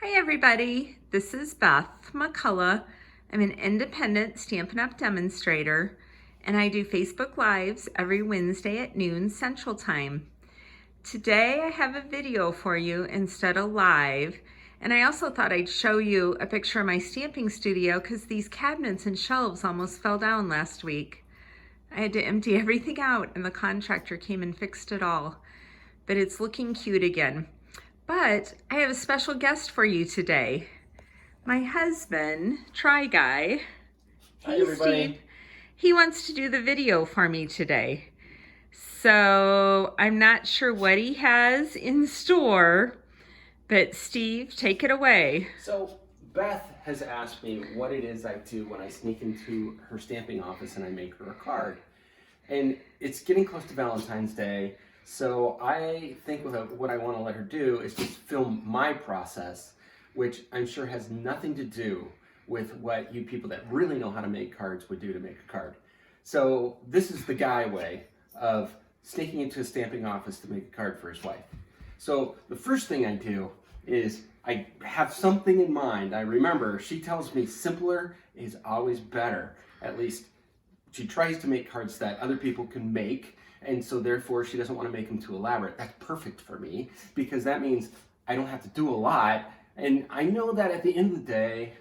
Hi everybody, this is Beth McCullough. I'm an independent Stampin' Up! Demonstrator, and I do Facebook Lives every Wednesday at noon Central Time. Today I have a video for you instead of live, and I also thought I'd show you a picture of my stamping studio because these cabinets and shelves almost fell down last week. I had to empty everything out and the contractor came and fixed it all, but it's looking cute again. But I have a special guest for you today. My husband, Try Guy. Hi, everybody. Steve. He wants to do the video for me today. So I'm not sure what he has in store, but Steve, take it away. So Beth has asked me what it is I do when I sneak into her stamping office and I make her a card. And it's getting close to Valentine's Day, so I think what I want to let her do is just film my process, which I'm sure has nothing to do with what you people that really know how to make cards would do to make a card. So this is the guy way of sneaking into a stamping office to make a card for his wife. So the first thing I do is I have something in mind. I remember she tells me simpler is always better. At least she tries to make cards that other people can make, and so therefore she doesn't want to make them too elaborate. That's perfect for me because that means I don't have to do a lot, and I know that at the end of the day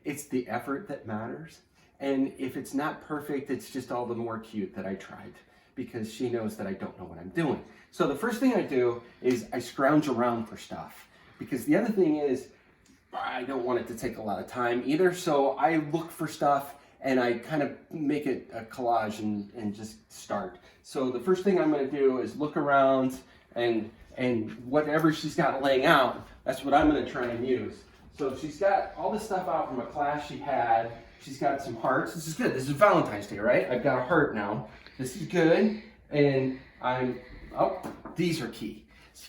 it's the effort that matters, and if it's not perfect, it's just all the more cute that I tried because she knows that I don't know what I'm doing. So the first thing I do is I scrounge around for stuff, because the other thing is I don't want it to take a lot of time either, so I look for stuff and I kind of make it a collage and just start. So the first thing I'm going to do is look around and whatever she's got laying out, that's what I'm going to try and use. So she's got all this stuff out from a class she had. She's got some hearts. This is good. This is Valentine's Day, right? I've got a heart now. This is good. And these are key.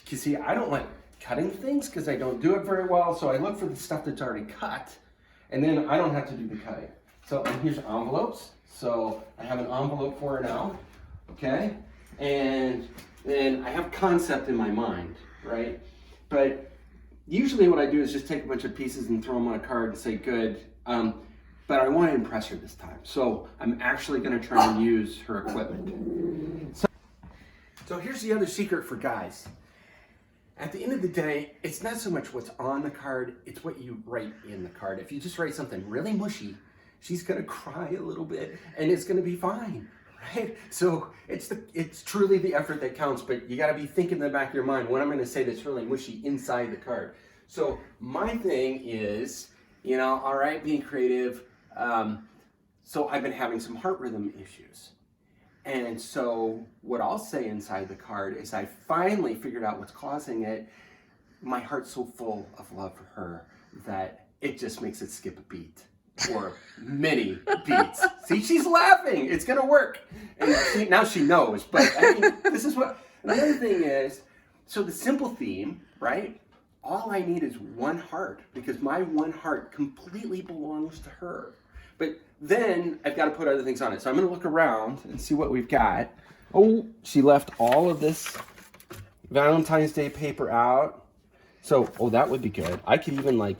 You see, I don't like cutting things because I don't do it very well. So I look for the stuff that's already cut, and then I don't have to do the cutting. So here's envelopes. So I have an envelope for her now, okay? And then I have concept in my mind, right? But usually what I do is just take a bunch of pieces and throw them on a card and say good. But I want to impress her this time. So I'm actually going to try and use her equipment. So here's the other secret for guys. At the end of the day, it's not so much what's on the card, it's what you write in the card. If you just write something really mushy, she's gonna cry a little bit and it's gonna be fine, right? So it's truly the effort that counts, but you gotta be thinking in the back of your mind, what I'm gonna say that's really mushy inside the card. So my thing is, all right, being creative. So I've been having some heart rhythm issues. And so what I'll say inside the card is I finally figured out what's causing it. My heart's so full of love for her that it just makes it skip a beat or many beats. See, she's laughing. It's going to work. And now she knows. But I mean, this is what, the other thing is, so the simple theme, right? All I need is one heart because my one heart completely belongs to her. But then I've got to put other things on it. So I'm going to look around and see what we've got. Oh, she left all of this Valentine's Day paper out. So, that would be good. I could even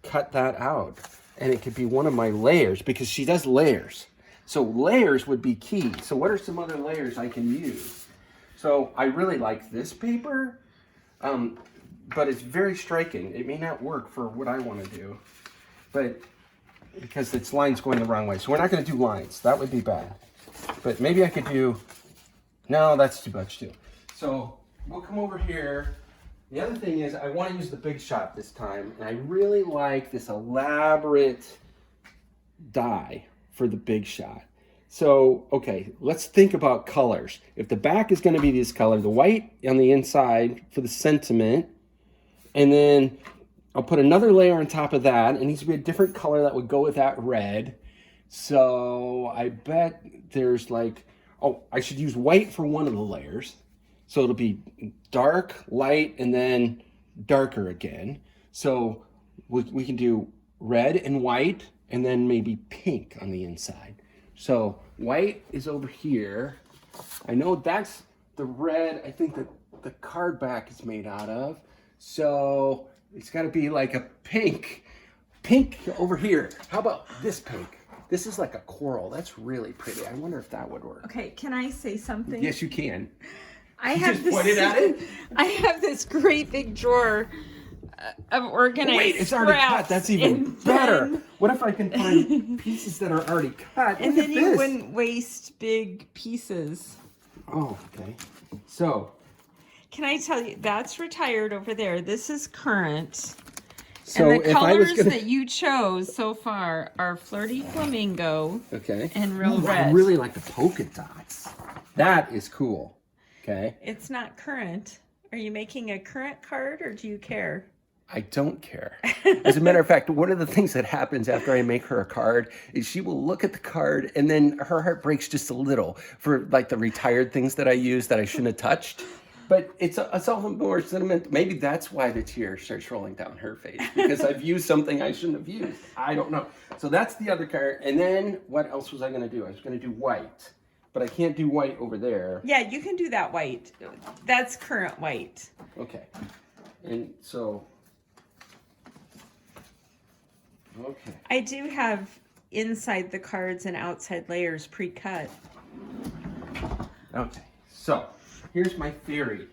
cut that out. And it could be one of my layers because she does layers. So layers would be key. So what are some other layers I can use? So I really like this paper, but it's very striking. It may not work for what I want to do. But because its line's going the wrong way. So we're not going to do lines. That would be bad. But maybe I could do, no, that's too much too. So we'll come over here. The other thing is I want to use the big shot this time. And I really like this elaborate die for the big shot. So, okay, let's think about colors. If the back is going to be this color, the white on the inside for the sentiment, and then I'll put another layer on top of that. It needs to be a different color that would go with that red. So I bet there's I should use white for one of the layers. So it'll be dark, light, and then darker again. So we can do red and white, and then maybe pink on the inside. So white is over here. I know that's the red I think that the card back is made out of. So It's got to be like a pink. Pink over here. How about this pink? This is like a coral. That's really pretty. I wonder if that would work. Okay, can I say something? Yes, you can. I You have just this, pointed at it? I have this great big drawer of organized Wait, it's already cut. scraps, That's even and better. then- What if I can find pieces that are already cut? And Look then at you this. wouldn't waste big pieces. Oh, okay. So, Can I tell you, that's retired over there. This is current. so And the if I was colors gonna, that you chose so far are Flirty Flamingo okay, and Real Ooh, Red. I really like the polka dots. That is cool. Okay. It's not current. Are you making a current card or do you care? I don't care. As a matter of fact, one of the things that happens after I make her a card is she will look at the card and then her heart breaks just a little for like the retired things that I use that I shouldn't have touched. But it's all more sentiment. Maybe that's why the tear starts rolling down her face, because I've used something I shouldn't have used. I don't know. So that's the other card. And then what else was I going to do? I was going to do white, but I can't do white over there. Yeah, you can do that white. That's current white. Okay. And so, okay. I do have inside the cards and outside layers pre-cut. Okay. So, here's my theory.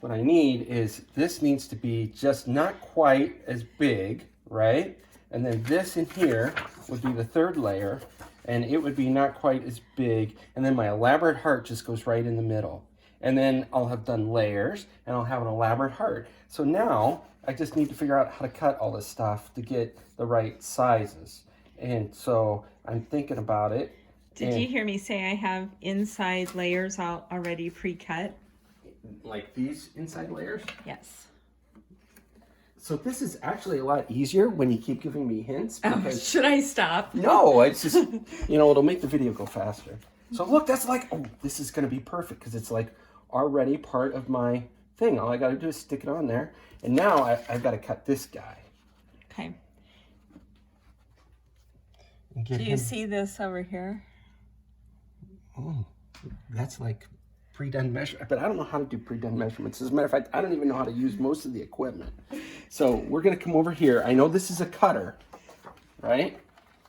What I need is, this needs to be just not quite as big, right? And then this in here would be the third layer, and it would be not quite as big. And then my elaborate heart just goes right in the middle. And then I'll have done layers, and I'll have an elaborate heart. So now, I just need to figure out how to cut all this stuff to get the right sizes. And so, I'm thinking about it. Did you hear me say I have inside layers already pre-cut? Like these inside layers? Yes. So this is actually a lot easier when you keep giving me hints. Oh, Because should I stop? no, it's just, it'll make the video go faster. So look, that's like, oh, this is going to be perfect because it's like already part of my thing. All I got to do is stick it on there. And now I've got to cut this guy. Okay. And get Do you him. see this over here? Oh, that's like pre-done measurement, but I don't know how to do pre-done measurements. As a matter of fact, I don't even know how to use most of the equipment. So we're gonna come over here. I know this is a cutter, right?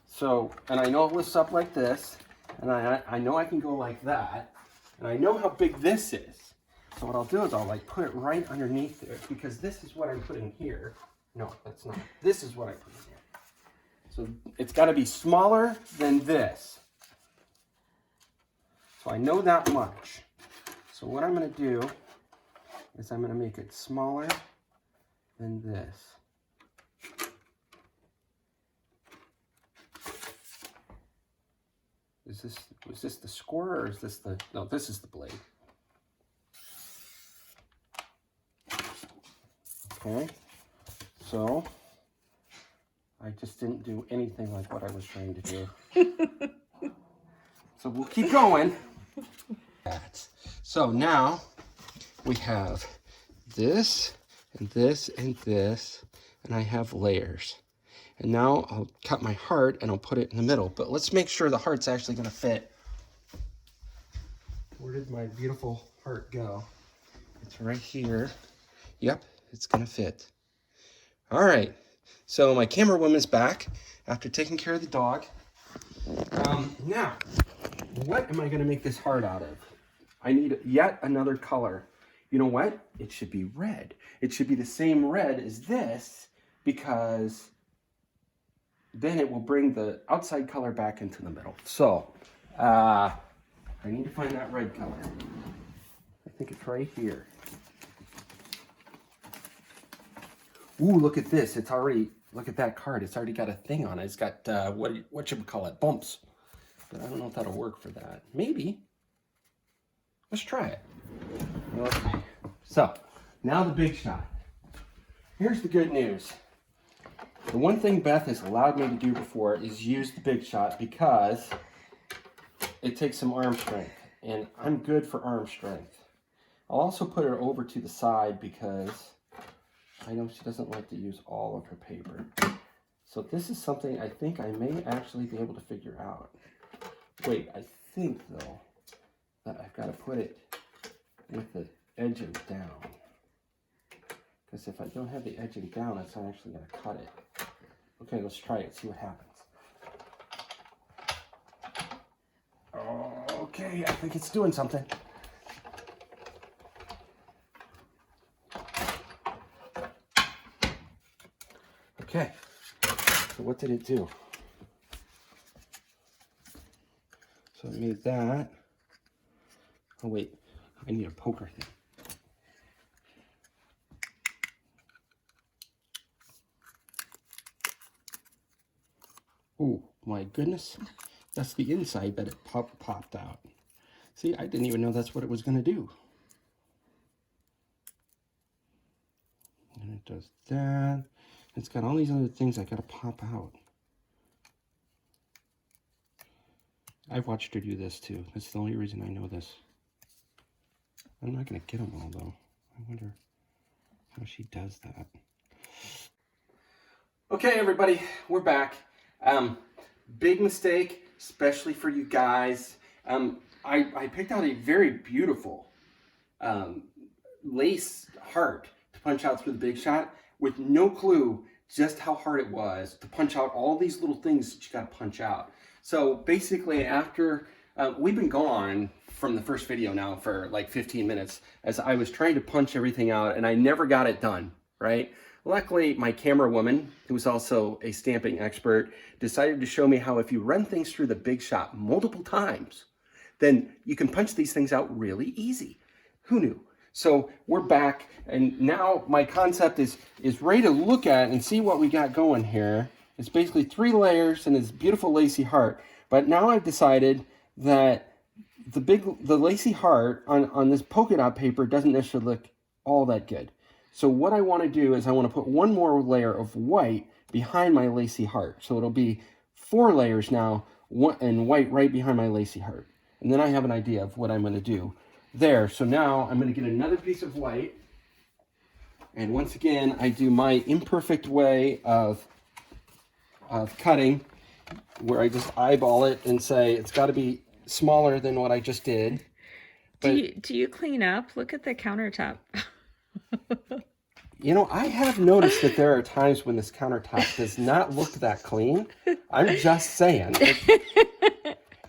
So, and I know it lifts up like this, and I know I can go like that, and I know how big this is. So what I'll do is I'll like put it right underneath there, because this is what I'm putting here. No, that's not. This is what I put in here. So it's gotta be smaller than this. So I know that much. So what I'm going to do is I'm going to make it smaller than this. Was this the score, or is this the, no, this is the blade. Okay, so I just didn't do anything like what I was trying to do. So we'll keep going. So now we have this and this and this, and I have layers. And now I'll cut my heart and I'll put it in the middle. But let's make sure the heart's actually going to fit. Where did my beautiful heart go? It's right here. Yep, it's going to fit. All right. So my camera woman's back after taking care of the dog. Now, what am I going to make this heart out of? I need yet another color. You know what? It should be red. It should be the same red as this, because then it will bring the outside color back into the middle. So, I need to find that red color. I think it's right here. Ooh, look at this. It's already, look at that card. It's already got a thing on it. It's got, what should we call it? Bumps. But I don't know if that'll work for that. Maybe. Let's try it. Okay. So, now the big shot. Here's the good news. The one thing Beth has allowed me to do before is use the big shot, because it takes some arm strength. And I'm good for arm strength. I'll also put her over to the side because I know she doesn't like to use all of her paper. So this is something I think I may actually be able to figure out. Wait, I think though that I've got to put it with the edges down. Because if I don't have the edging down, it's not actually going to cut it. Okay, let's try it, see what happens. Okay, I think it's doing something. Okay, so what did it do? So it made that. Oh wait, I need a poker thing. Oh my goodness, that's the inside that it popped out. See, I didn't even know that's what it was going to do. And it does that. It's got all these other things I got to pop out. I've watched her do this too. That's the only reason I know this. I'm not going to get them all though. I wonder how she does that. Okay, everybody, we're back. Big mistake, especially for you guys. I picked out a very beautiful lace heart to punch out through the Big Shot with no clue just how hard it was to punch out all these little things that you got to punch out. So basically after, we've been gone from the first video now for like 15 minutes as I was trying to punch everything out and I never got it done, right? Luckily, my camera woman, who is also a stamping expert, decided to show me how if you run things through the Big Shot multiple times, then you can punch these things out really easy. Who knew? So we're back, and now my concept is ready to look at and see what we got going here. It's basically 3 layers and this beautiful lacy heart. But now I've decided that the lacy heart on this polka dot paper doesn't necessarily look all that good. So what I want to do is I want to put one more layer of white behind my lacy heart. So it'll be 4 layers now, and white right behind my lacy heart. And then I have an idea of what I'm going to do there. So now I'm going to get another piece of white. And once again, I do my imperfect way of cutting, where I just eyeball it and say it's got to be smaller than what I just did. But, do you clean up? Look at the countertop. You know, I have noticed that there are times when this countertop does not look that clean. I'm just saying.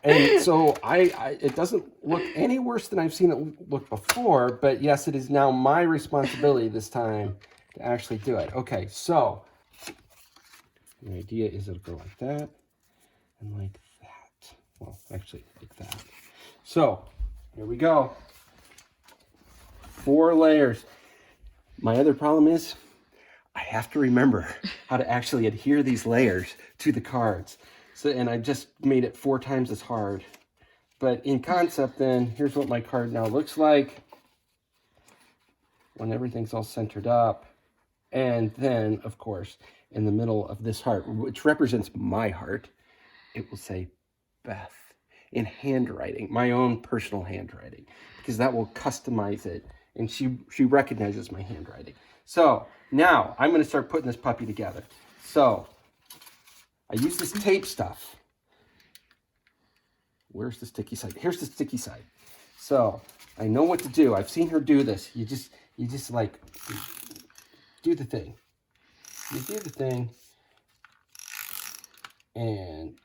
And so it doesn't look any worse than I've seen it look before, but yes, it is now my responsibility this time to actually do it. Okay, so the idea is it'll go like that and like that. Well, actually like that. So here we go. 4 layers. My other problem is I have to remember how to actually adhere these layers to the cards. So, and I just made it 4 times as hard. But in concept then, here's what my card now looks like when everything's all centered up. And then, of course, in the middle of this heart, which represents my heart, it will say Beth in handwriting, my own personal handwriting, because that will customize it. And she recognizes my handwriting. So now I'm going to start putting this puppy together. So I use this tape stuff. Where's the sticky side? Here's the sticky side. So I know what to do. I've seen her do this. You just like do the thing. You do the thing. And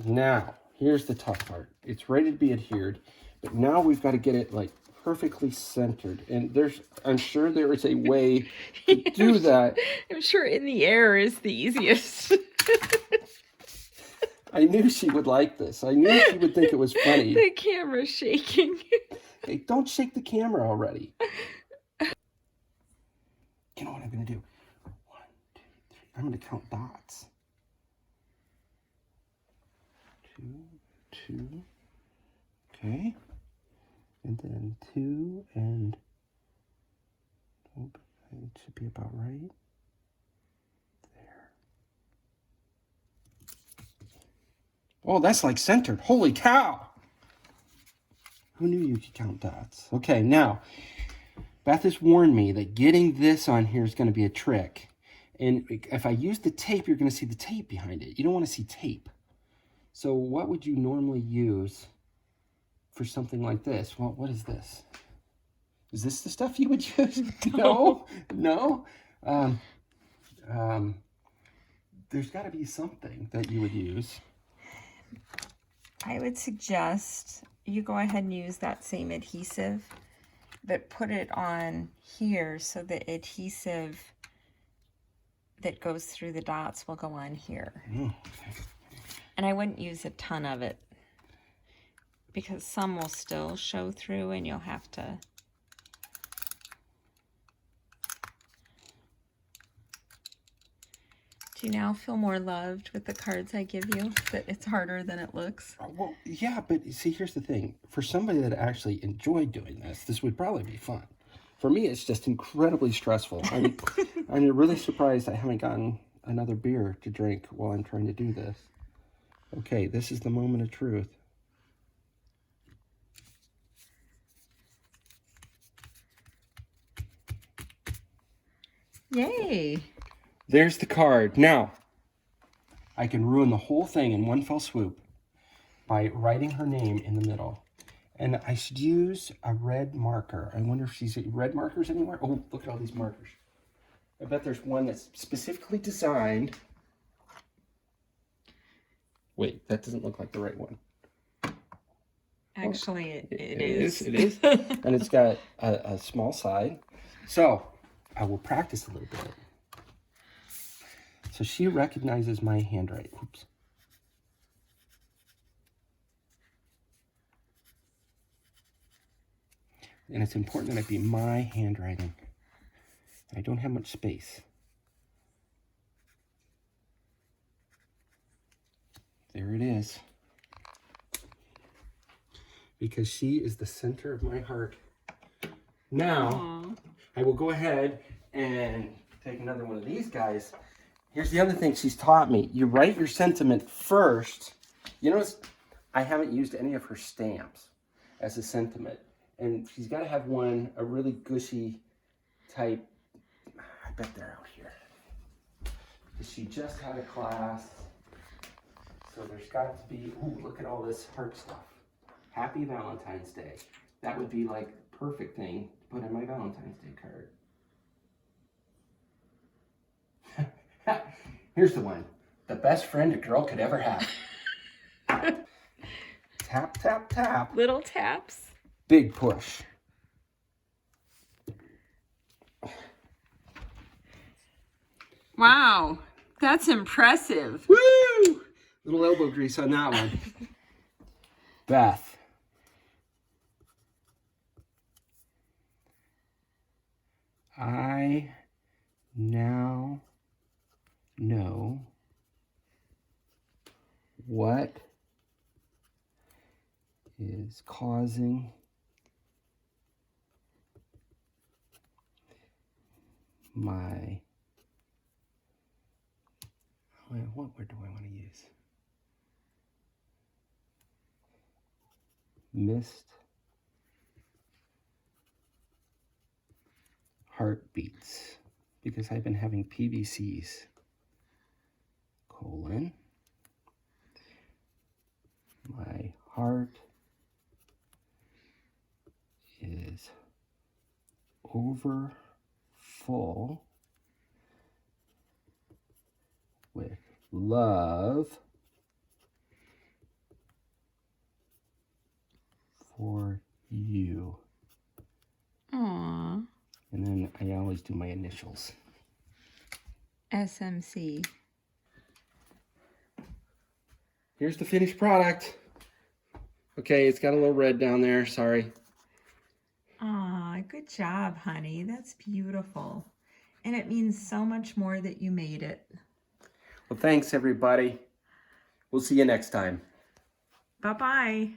now here's the tough part. It's ready to be adhered, but now we've got to get it like perfectly centered, and I'm sure there is a way to do that. I'm sure in the air is the easiest. I knew she would like this. I knew she would think it was funny. The camera's shaking. Hey, don't shake the camera already. You know what I'm going to do? 1, 2, 3. I'm going to count dots. 2, 2. Okay. And then 2 and it should be about right there. Oh, that's like centered. Holy cow! Who knew you could count dots? Okay, now Beth has warned me that getting this on here is going to be a trick. And if I use the tape, you're going to see the tape behind it. You don't want to see tape. So what would you normally use for something like this? Well, what is this? Is this the stuff you would use? No, no. There's got to be something that you would use. I would suggest you go ahead and use that same adhesive, but put it on here so the adhesive that goes through the dots will go on here. Okay. And I wouldn't use a ton of it because some will still show through and you'll have to. Do you now feel more loved with the cards I give you? That it's harder than it looks? Well, yeah, but see, here's the thing. For somebody that actually enjoyed doing this would probably be fun. For me, it's just incredibly stressful. I'm really surprised I haven't gotten another beer to drink while I'm trying to do this. Okay, this is the moment of truth. Yay! There's the card. Now, I can ruin the whole thing in one fell swoop by writing her name in the middle. And I should use a red marker. I wonder if she's red markers anywhere. Oh, look at all these markers. I bet there's one that's specifically designed. Wait, that doesn't look like the right one. Actually, it is. It is. And it's got a small side. So, I will practice a little bit. So she recognizes my handwriting. Oops. And it's important that it be my handwriting. I don't have much space. There it is. Because she is the center of my heart. Now, aww. I will go ahead and take another one of these guys. Here's the other thing she's taught me. You write your sentiment first. You notice I haven't used any of her stamps as a sentiment. And she's got to have one, a really gushy type. I bet they're out here. Because she just had a class. So there's got to be, ooh, look at all this heart stuff. Happy Valentine's Day. That would be like the perfect thing to put in my Valentine's Day card. Here's the one. The best friend a girl could ever have. Tap, tap, tap. Little taps. Big push. Wow, that's impressive. Woo! Little elbow grease on that one. Beth. I now know what is causing my, what word do I want to use? Missed heartbeats, because I've been having PVCs, colon, my heart is over full with love for you. Aww. And then I always do my initials. SMC. Here's the finished product. Okay, it's got a little red down there, sorry. Aw, good job, honey. That's beautiful. And it means so much more that you made it. Well, thanks, everybody. We'll see you next time. Bye-bye.